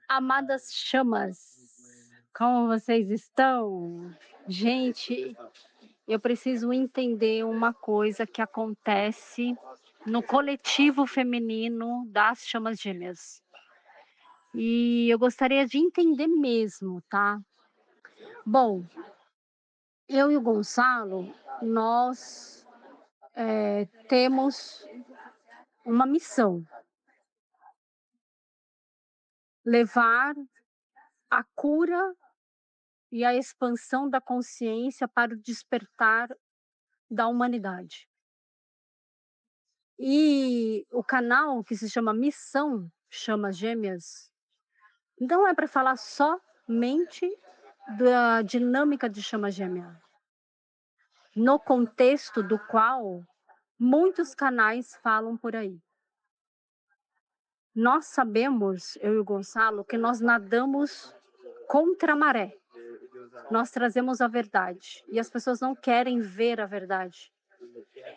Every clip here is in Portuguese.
Amadas chamas, como vocês estão? Gente, eu preciso entender uma coisa que acontece no coletivo feminino das chamas gêmeas. E eu gostaria de entender mesmo, tá? Bom, eu e o Gonçalo, nós temos uma missão: levar a cura e a expansão da consciência para o despertar da humanidade. E o canal que se chama Missão Chamas Gêmeas, não é para falar somente da dinâmica de chama gêmea, no contexto do qual muitos canais falam por aí. Nós sabemos, eu e o Gonçalo, que nós nadamos contra a maré. Nós trazemos a verdade e as pessoas não querem ver a verdade.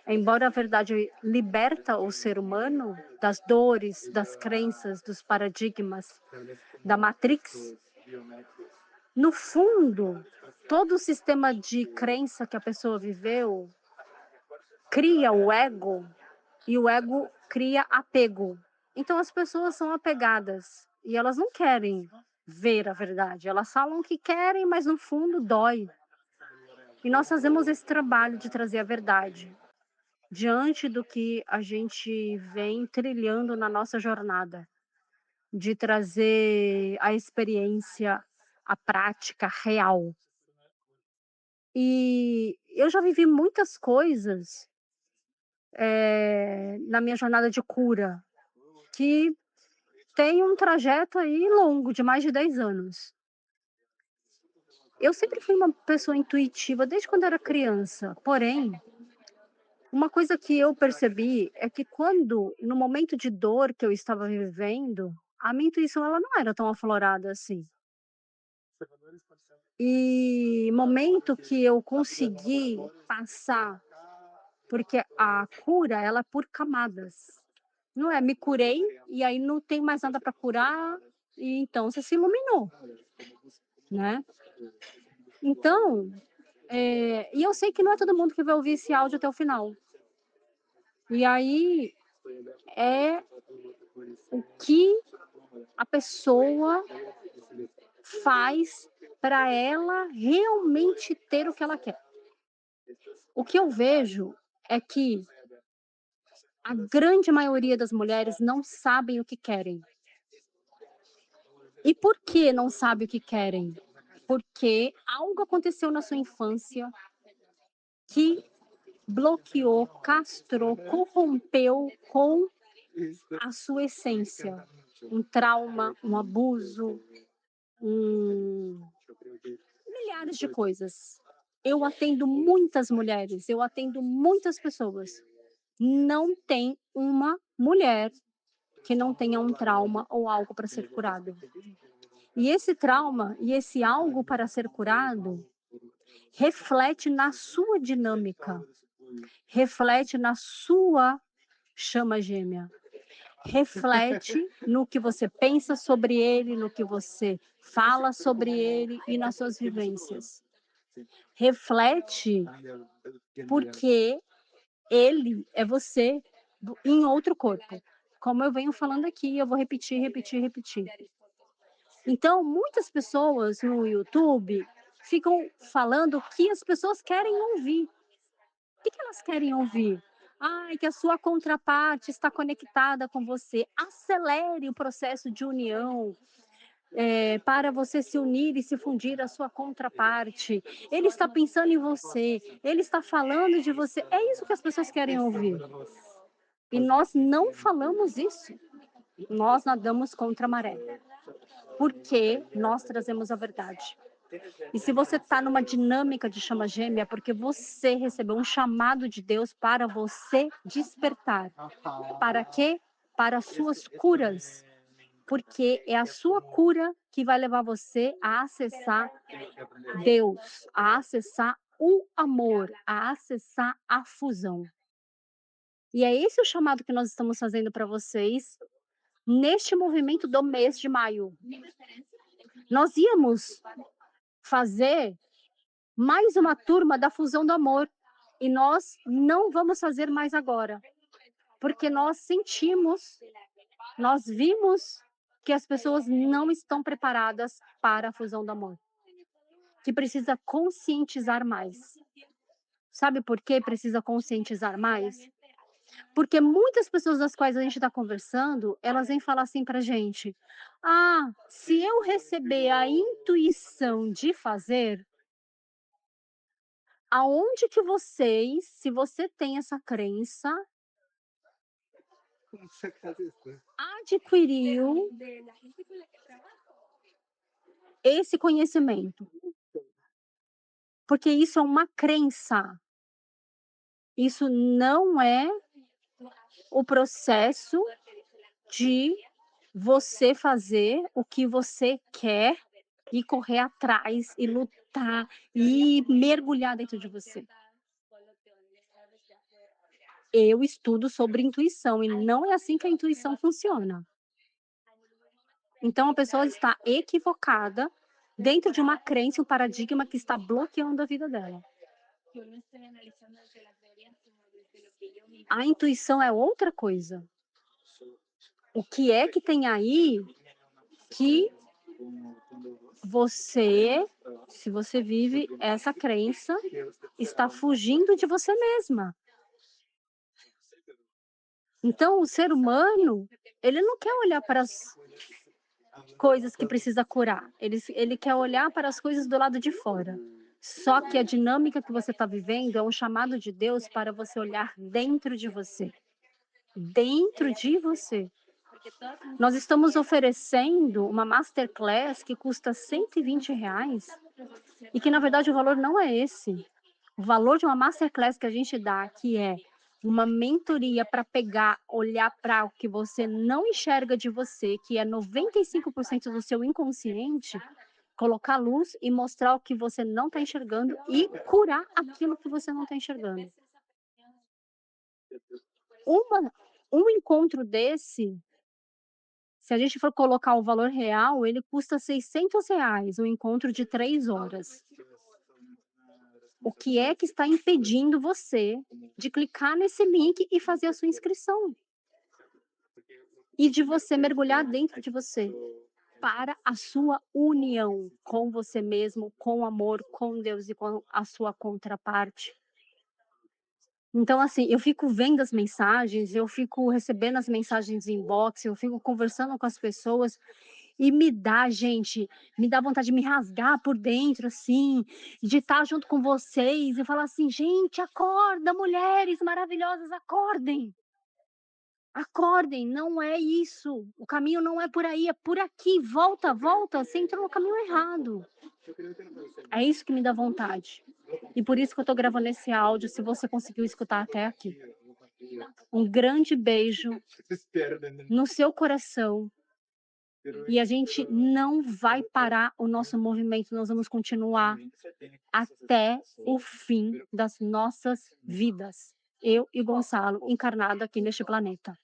Embora a verdade liberta o ser humano das dores, das crenças, dos paradigmas, da Matrix, no fundo, todo o sistema de crença que a pessoa viveu cria o ego e o ego cria apego. Então as pessoas são apegadas e elas não querem ver a verdade. Elas falam que querem, mas no fundo dói. E nós fazemos esse trabalho de trazer a verdade diante do que a gente vem trilhando na nossa jornada, de trazer a experiência, a prática real. E eu já vivi muitas coisas, na minha jornada de cura, que tem um trajeto aí longo, de mais de 10 anos. Eu sempre fui uma pessoa intuitiva desde quando era criança, porém, uma coisa que eu percebi é que quando no momento de dor que eu estava vivendo, a minha intuição ela não era tão aflorada assim. E momento que eu consegui passar, porque a cura ela é por camadas. Não é me curei e aí não tem mais nada para curar e então você se iluminou, né. Então, e eu sei que não é todo mundo que vai ouvir esse áudio até o final. E aí é o que a pessoa faz para ela realmente ter o que ela quer. O que eu vejo é que a grande maioria das mulheres não sabem o que querem. E por que não sabe o que querem? Porque algo aconteceu na sua infância que bloqueou, castrou, corrompeu com a sua essência. Um trauma, um abuso, um milhares de coisas. Eu atendo muitas mulheres, eu atendo muitas pessoas. Não tem uma mulher que não tenha um trauma ou algo para ser curado. E esse trauma e esse algo para ser curado reflete na sua dinâmica, reflete na sua chama gêmea, reflete no que você pensa sobre ele, no que você fala sobre ele e nas suas vivências. Reflete porque ele é você em outro corpo. Como eu venho falando aqui, eu vou repetir, repetir, repetir. Então, muitas pessoas no YouTube ficam falando o que as pessoas querem ouvir. O que elas querem ouvir? Ai, que a sua contraparte está conectada com você. Acelere o processo de união, para você se unir e se fundir à sua contraparte. Ele está pensando em você, ele está falando de você. É isso que as pessoas querem ouvir. E nós não falamos isso. Nós nadamos contra a maré, porque nós trazemos a verdade. E se você está numa dinâmica de chama gêmea, é porque você recebeu um chamado de Deus para você despertar. Para quê? Para as suas curas. Porque é a sua cura que vai levar você a acessar Deus, a acessar o amor, a acessar a fusão. E é esse o chamado que nós estamos fazendo para vocês neste movimento do mês de maio. Nós íamos fazer mais uma turma da Fusão do Amor e nós não vamos fazer mais agora, porque nós sentimos, nós vimos que as pessoas não estão preparadas para a Fusão do Amor, que precisa conscientizar mais. Sabe por que precisa conscientizar mais? Porque muitas pessoas das quais a gente está conversando, elas vêm falar assim pra gente: "Ah, se eu receber a intuição de fazer, aonde que vocês, se você tem essa crença, adquiriu esse conhecimento?" Porque isso é uma crença, isso não é o processo de você fazer o que você quer e correr atrás e lutar e mergulhar dentro de você. Eu estudo sobre intuição e não é assim que a intuição funciona. Então a pessoa está equivocada dentro de uma crença, um paradigma que está bloqueando a vida dela. A intuição é outra coisa. O que é que tem aí que você, se você vive essa crença, está fugindo de você mesma. Então o ser humano, ele não quer olhar para as coisas que precisa curar, ele quer olhar para as coisas do lado de fora. Só que a dinâmica que você está vivendo é um chamado de Deus para você olhar dentro de você. Dentro de você. Nós estamos oferecendo uma masterclass que custa R$ 120 e que na verdade o valor não é esse. O valor de uma masterclass que a gente dá, que é uma mentoria para pegar, olhar para o que você não enxerga de você, que é 95% do seu inconsciente, colocar luz e mostrar o que você não está enxergando e curar aquilo que você não está enxergando. Uma um encontro desse, se a gente for colocar o valor real, ele custa R$ 600, um encontro de 3 horas. O que é que está impedindo você de clicar nesse link e fazer a sua inscrição? E de você mergulhar dentro de você, para a sua união com você mesmo, com o amor, com Deus e com a sua contraparte. Então, assim, eu fico vendo as mensagens, eu fico recebendo as mensagens em inbox, eu fico conversando com as pessoas e me dá vontade de me rasgar por dentro, assim, de estar junto com vocês e falar assim: "Gente, acorda, mulheres maravilhosas, acordem, acordem, não é isso, o caminho não é por aí, é por aqui, volta, volta, você entrou no caminho errado". É isso que me dá vontade. E por isso que eu tô gravando esse áudio, se você conseguiu escutar até aqui. Um grande beijo no seu coração. E a gente não vai parar o nosso movimento, nós vamos continuar até o fim das nossas vidas. Eu e Gonçalo, encarnado aqui neste planeta.